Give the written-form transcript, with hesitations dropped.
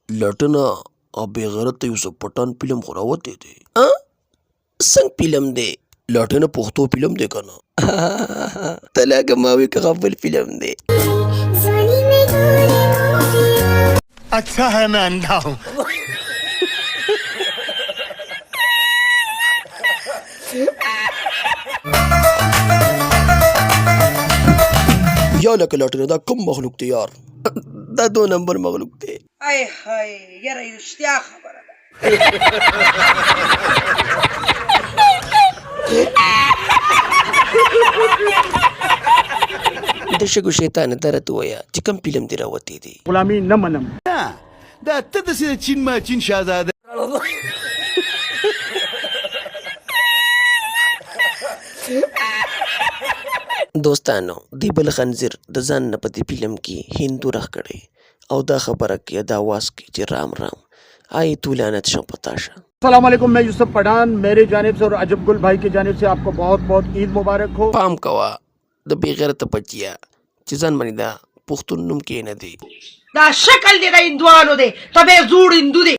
لټنه او بې غیرته یوسف پټان فلم خو راوتی دی څنګه فلم دی لټنه پښتو فلم دی که نه ته لکه ما وایي که خپل فلم دی अच्छा है मैं अंधा हूँ یا لکه لټنه دا کوم مخلوق دی یار دا 2 نمبر مخلوق دی ای های یاره رښتیا خبره ده د شګو شیطان درته ووایه چې کوم فلم دی راوتی دی غلامی نه منم دا ته داسې د چین ما چین شهزاده دوستانو دی بل خنزیر د ځان نه په دې فلم کې هندو راخ کړی او دا خبره کې دا आवाज کې چې رام رام آئی تو لعنت شو پتا شه अस्सलाम वालेकुम मैं यूसुफ पठान मेरी जानिब से और अजब गुल भाई की जानिब से आपको बहुत बहुत ईद मुबारक हो پام کوه د بې غیرته بچیا چې ځان باندې دا پښتون نوم کې نه دی دا شکل دی د هندوانو دی ته به زوړ هندو دی